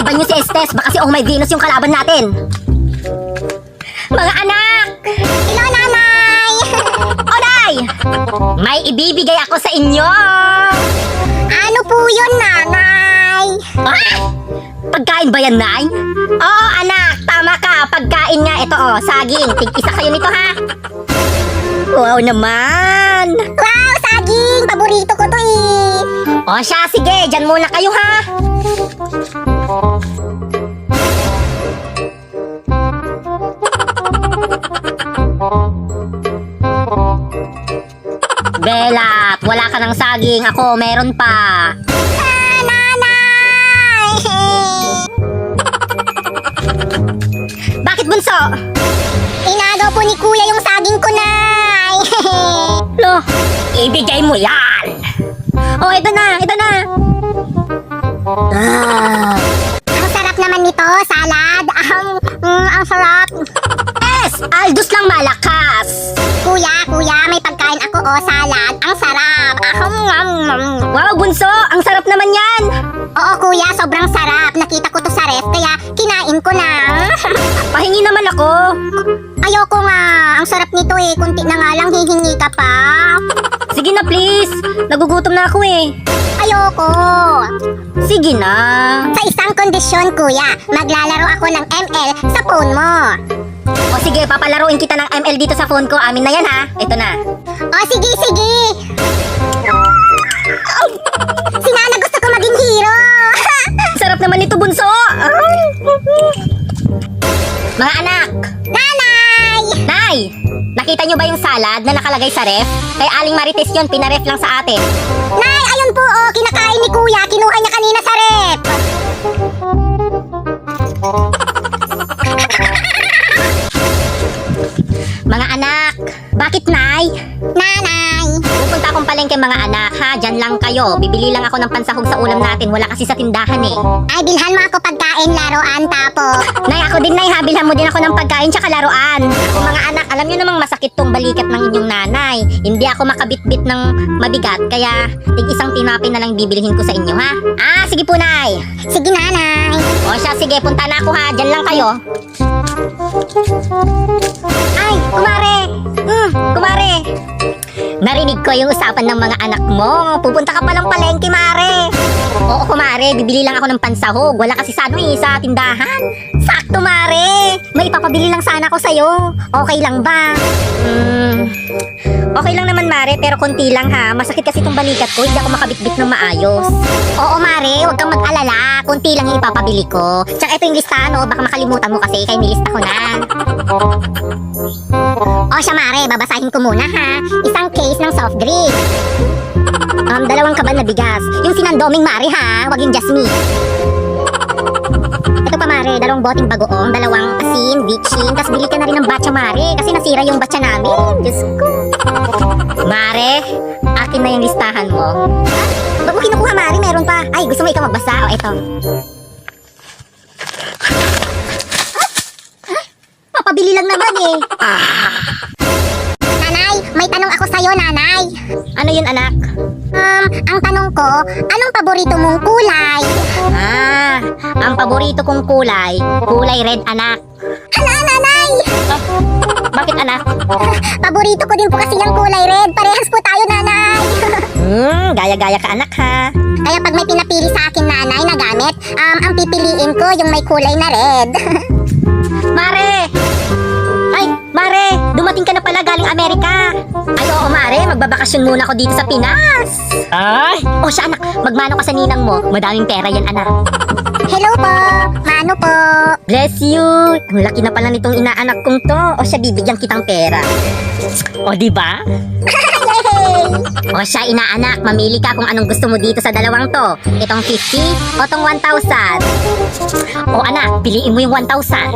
Laban niyo si Estes, baka si Oh My Venus yung kalaban natin. Mga anak! Hello, nanay! Oday! May ibibigay ako sa inyo! Ano po yun, nanay? Ah! Pagkain ba yan, Nay? Oo, anak, tama ka. Pagkain nga. Ito, oh, saging. Tig-isa kayo nito, ha? Wow naman! Wow, saging! Paborito ko to eh! O siya, sige. Diyan muna kayo, ha? Bella, wala ka ng saging. Ako, meron pa. Ah, nanay! Bakit, bunso? Inagaw po ni kuya yung saging ko, nay! Lo, ibigay mo yan. Oh, ito na, ito na. Ah. Ang sarap naman nito, salad. Ang sarap. Yes, Aldous lang malakas. Kuya, may pagkain ako, oh, salad. Ang sarap. Wow, bunso, ang sarap naman yan. Oo, kuya, sobrang sarap. Nakita ko to sa ref, kaya kinain ko na. Pahingi naman ako. Ayoko nga. Ang sarap nito eh. Kunti na nga lang, hihingi ka pa. Sige na, please. Nagugutom na ako eh. Ayoko. Sige na. Sa isang kondisyon, kuya, maglalaro ako ng ML sa phone mo. O sige, papalaruin kita ng ML dito sa phone ko. Amin na yan, ha? Ito na. O, sige. Si Nana gusto ko maging hero. Sarap naman ito, bunso. Mga anak. Nanay! Nay, nakita nyo ba yung salad na nakalagay sa ref? Kay Aling Marites yun, pinaref lang sa atin. Nay, ayun po, oh, kinakain ni kuya. Kinuha niya kanina sa ref. Mga anak, bakit, Nay? Nanay! Pupunta akong palengke, mga anak, ha? Diyan lang kayo. Bibili lang ako ng pansahog sa ulam natin. Wala kasi sa tindahan, eh. Ay, bilhan mo ako pagkain, laruan, tapo. Nay, ako din, Nay, ha? Bilhan mo din ako ng pagkain tsaka laruan. O, mga anak, alam nyo namang masakit tong balikat ng inyong nanay. Hindi ako makabitbit ng mabigat, kaya tig-isang tinapay na lang bibilihin ko sa inyo, ha? Ah, sige po, Nay. Sige, nanay. O siya, sige, punta na ako, ha? Diyan lang kayo. Ay, kumare! Kumare! Narinig ko yung usapan ng mga anak mo. Pupunta ka palang palengke, mare. Oo, kumare. Bibili lang ako ng pansahog. Wala kasi sa sa tindahan. Sakto, mare. May ipapabili lang sana ako sa'yo. Okay lang ba? Okay lang naman, mare. Pero konti lang, ha. Masakit kasi itong balikat ko. Hindi ako makabitbit ng maayos. Oo, mare. Huwag kang mag-alala. Konti lang yung ipapabili ko. Tsaka ito yung listahan, oh. Baka makalimutan mo kasi. Kaya nilista ko na. O siya, mare, babasahin ko muna, ha. Isang case ng soft drink. 2 kaban na bigas. Yung sinandoming, mare, ha. Wag yung Jasmine. Ito pa, mare, 2 boteng bagoong, 2 asin, bitchin. Tapos bili ka na rin ng batcha, mare. Kasi nasira yung batcha namin. Diyos ko. Mare, akin na yung listahan mo. Ba't mo kinukuha, mare? Meron pa. Ay, gusto mo ikaw magbasa? O, ito. Papabili lang naman, eh. Nanay, may tanong ako sa'yo, nanay. Ano yun, anak? Ang tanong ko, anong paborito mong kulay? Ah, ang paborito kong kulay, kulay red, anak. Hala, nanay! Bakit, anak? Paborito ko din po kasi yung kulay red. Parehas po tayo, nanay. Gaya-gaya ka, anak, ha? Kaya pag may pinapili sa akin, nanay, na gamit, ang pipiliin ko yung may kulay na red. Mare! Ay, Mare! Dumating ka na pala galing Amerika. Ay, oo, Mare. Magbabakasyon muna ako dito sa Pinas. Ay! O siya, anak. Magmano ka sa ninang mo. Madaming pera yan, anak. Hello po! Mano po! Bless you! Ang laki na pala nitong inaanak kong to. O siya, bibigyan kitang pera. O, diba? Yay! O siya, inaanak. Mamili ka kung anong gusto mo dito sa dalawang to. Itong 50 o tong 1,000. O, anak. Piliin mo yung 1,000.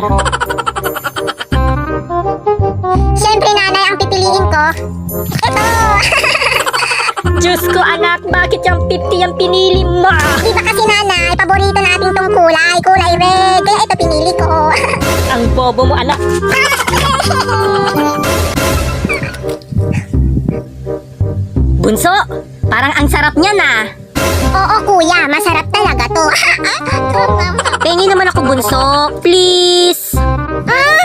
Siyempre, nanay, ang pipiliin ko. Ito! Diyos ko, anak. Bakit yung 50 yung pinili mo? Di ba kasi, nanay, paborito natin tong kulay. Kulay red. Kaya ito pinili ko. Ang bobo mo, anak. Bunso, parang ang sarap niya na. Oo, kuya. Masarap talaga to. Pengi naman ako, bunso. Please.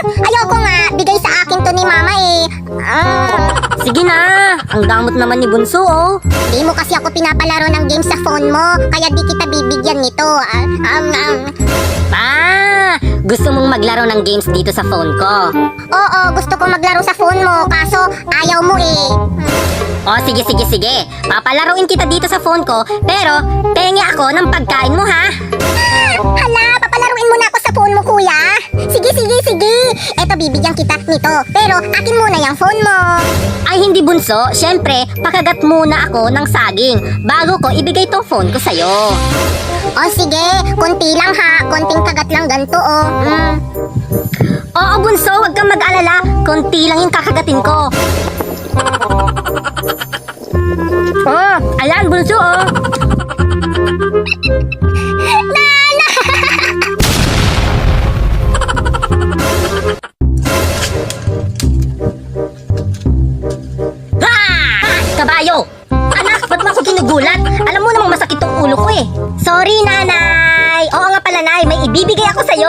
Ayoko nga. Bigay sa akin to ni mama eh. Sige na. Ang damot naman ni bunso, oh. Di mo kasi ako pinapalaro ng game sa phone mo. Kaya di kita bibigyan nito. Gusto mong maglaro ng games dito sa phone ko. Oo, gusto ko maglaro sa phone mo. Kaso ayaw mo eh. Oh, sige. Papalaruin kita dito sa phone ko, pero pengi ako ng pagkain mo, ha? Hala, papalaruin mo na ako sa phone mo, kuya. Sige. Eto, bibigyan kita nito. Pero akin muna yung phone mo. Ay, hindi, bunso. Syempre, pakagat muna ako ng saging bago ko ibigay tong phone ko sa'yo. O sige, konti lang ha. Konting kagat lang ganito oh. Oo, bunso, wag kang mag-alala. Konti lang yung kakagatin ko. Oh, ayan, bunso, oh. Kabayo! Anak, ba't mo ako ginugulat? Alam mo namang masakit tong ulo ko eh. Sorry, nanay. Oo nga pala, nay. May ibibigay ako sa'yo.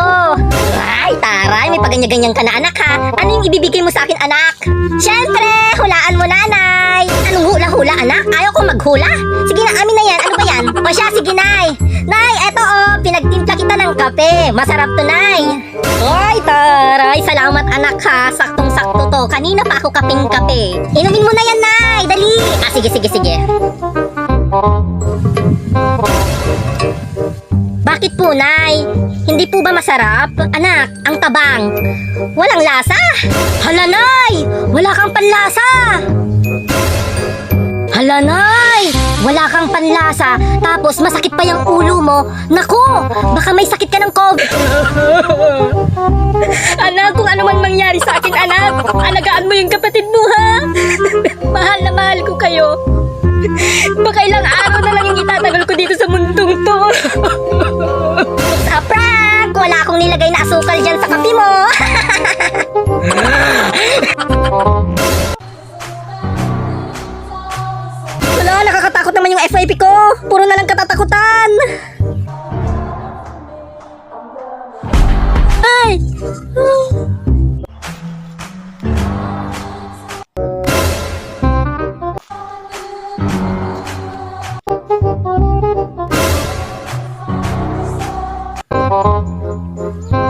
Ay, taray. May paganya-ganyan ka na, anak, ha? Ano yung ibibigay mo sa akin, anak? Siyempre, hulaan mo, nanay. Anong hula-hula, anak? Ayaw ko maghula. Sige na, amin na yan. Ano ba yan? O siya, sige, nay. Nay, eto, oh. Pinagtimpla kita ng kape. Masarap to, nay. Ay, taray. Salamat, anak, ha. Saktong-sakto to. Kanina pa ako kaping-kape. Inumin mo na yan, nay. Dali. Sige. Bakit po, nay? Hindi po ba masarap? Anak, ang tabang. Walang lasa. Hala, nay! Wala kang panlasa. Hala, nay! Wala kang panlasa. Tapos masakit pa yung ulo mo. Naku! Baka may sakit ka ng COVID. Anak, kung ano man mangyari sa akin, anak, alagaan mo yung kapatid mo, ha? Mahal na mahal ko kayo. Baka ilang araw na lang yung itatagal ko dito sa mundong to. Sa prank! Wala akong nilagay na asukal dyan sa kape mo. Wala, nakakatakot naman yung FYP ko. Puro na lang katatakutan. Ay!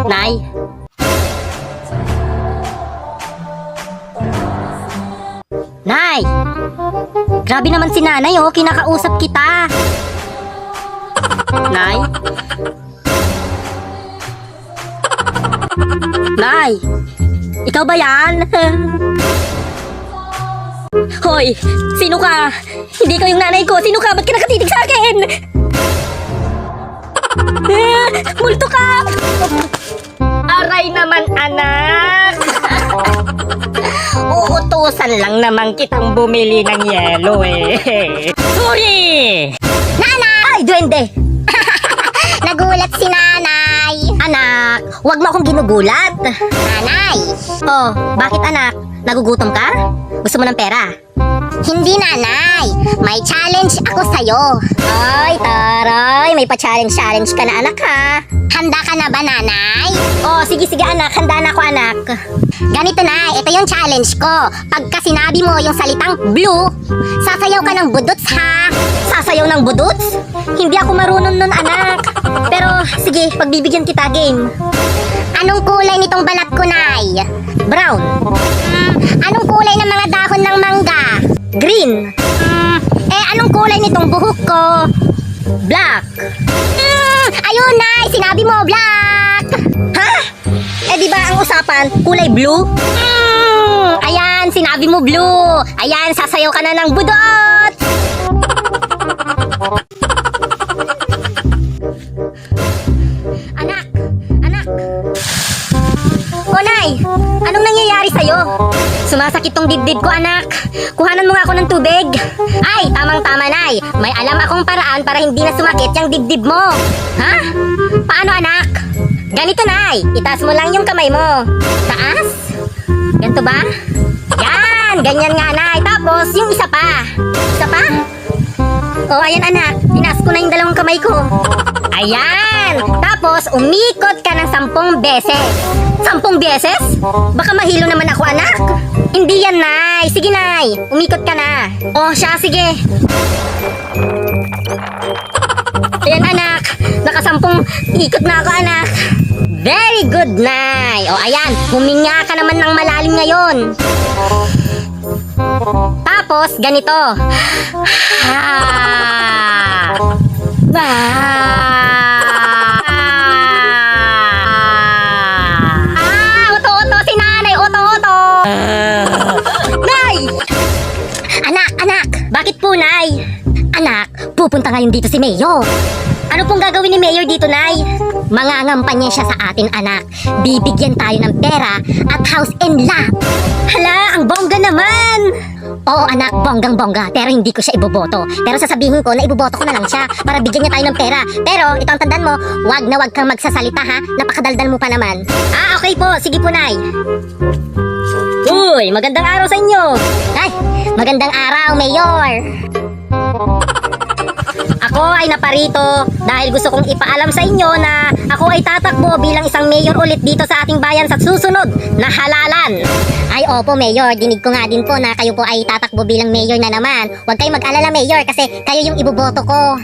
Nay? Nay! Grabe naman si nanay, oh. Kinakausap kita. Nay? Nay! Ikaw ba yan? Hoy! Sino ka? Hindi ka yung nanay ko. Sino ka? Ba't ka nakatitig sa akin? Multo ka! Aray naman, anak! Uutusan lang naman kitang bumili ng yelo eh. Sorry! Nanay! Ay, duwende! Nagulat si nanay. Anak, wag mo akong ginugulat. Nanay! Oh, bakit anak? Nagugutom ka? Gusto mo ng pera? Hindi nanay. May challenge ako sa'yo. Ay, taray. May pa-challenge ka na, anak, ha? Handa ka na ba nanay? Oh, sige, anak. Handa na ako, anak. Ganito na, ito yung challenge ko. Pagka sinabi mo yung salitang blue, sasayaw ka ng budots ha. Sasayaw ng budots? Hindi ako marunong nun, anak. Pero, sige, pagbibigyan kita, game. Anong kulay nitong balat ko, nay? Brown. Anong kulay ng mga dahon ng mangga? Green. Anong kulay nitong buhok ko? Black. Ayun, nay, sinabi mo, black. Ha? Di ba ang usapan, kulay blue? Ayan, sinabi mo blue. Ayan, sasayaw ka na ng budot. Anak. O, nay, anong nangyayari sa'yo? Sumasakit tong dibdib ko, anak. Kuhanan mo nga ako ng tubig. Ay, tamang-tama, nay. May alam akong paraan para hindi na sumakit yung dibdib mo. Ha? Paano, anak? Ganito, nay. Itaas mo lang yung kamay mo. Taas? Ganito ba? Yan! Ganyan nga, nay. Tapos, yung isa pa. Isa pa? O, ayan, anak. Tinaas ko na yung dalawang kamay ko. Ayan! Tapos, umikot ka ng 10 beses. 10 beses? Baka mahilo naman ako, anak. Hindi yan, Nay. Sige, Nay. Umikot ka na. Oh, siya, sige. Ayan, anak. Naka-10 ikot na ako, anak. Very good, Nay. O, ayan. Huminga ka naman ng malalim ngayon. Tapos, ganito. Oto-oto si nanay. Oto-oto. Nay! Anak! Bakit po, Nay? Anak, pupunta ngayon dito si Mayor. Ano pong gagawin ni Mayor dito, Nay? Mangangampanya siya sa atin, anak. Bibigyan tayo ng pera at house and lot. Hala, ang bongga naman! Oo, anak, bonggang-bongga. Pero hindi ko siya iboboto. Pero sasabihin ko na iboboto ko na lang siya para bigyan niya tayo ng pera. Pero, ito ang tandaan mo, wag na wag kang magsasalita, ha? Napakadaldal mo pa naman. Ah, okay po. Sige po, Nay. Uy, magandang araw sa inyo. Ay, magandang araw, Mayor. Ako ay naparito dahil gusto kong ipaalam sa inyo na ako ay tatakbo bilang isang mayor ulit dito sa ating bayan sa susunod na halalan. Ay opo, Mayor, dinig ko nga din po na kayo po ay tatakbo bilang mayor na naman. Huwag kayong mag-alala, Mayor, kasi kayo yung iboboto ko.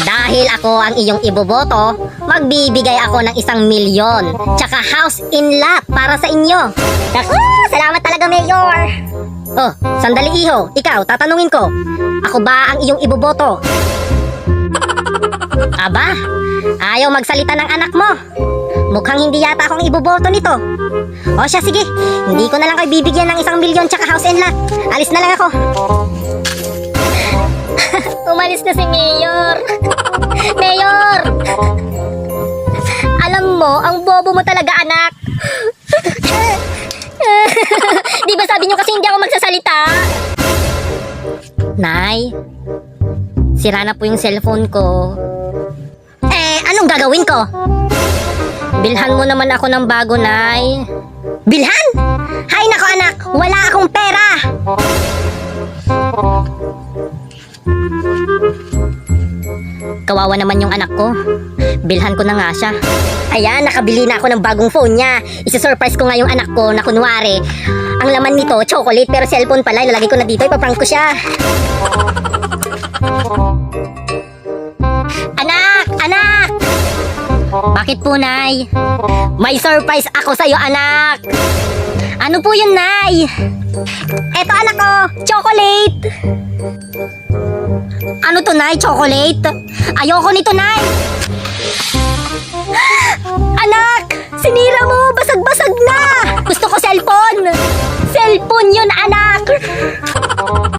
Dahil ako ang iyong iboboto, magbibigay ako ng 1 milyon tsaka house in lot para sa inyo. Naku, salamat talaga, Mayor. Oh, sandali iho. Ikaw, tatanungin ko. Ako ba ang iyong iboboto? Aba, ayaw magsalita ng anak mo. Mukhang hindi yata akong iboboto nito. O siya, sige. Hindi ko na lang kayo bibigyan ng 1 milyon tsaka house and lot. Alis na lang ako. Umalis na si Mayor. Mayor! Alam mo, ang bobo mo talaga, anak. Di ba sabi niyo kasi hindi ako magsasalita? Nay, sira na po yung cellphone ko. Anong gagawin ko? Bilhan mo naman ako ng bago, Nay. Bilhan? Hay nako, anak, wala akong pera. Kawawa naman yung anak ko. Bilhan ko na nga siya. Ayan, nakabili na ako ng bagong phone niya. Isa-surprise ko nga yung anak ko na kunwari ang laman nito, chocolate, pero cellphone pala. Ilalagay ko na dito, ipaprank ko siya. Anak! Anak! Bakit po, Nay? May surprise ako sa'yo, anak! Ano po yun, Nay? Eto, anak ko, chocolate! Ano to, Nay? Chocolate? Ayoko nito, Nay! Anak! Sinira mo! Basag-basag na! Gusto ko cellphone!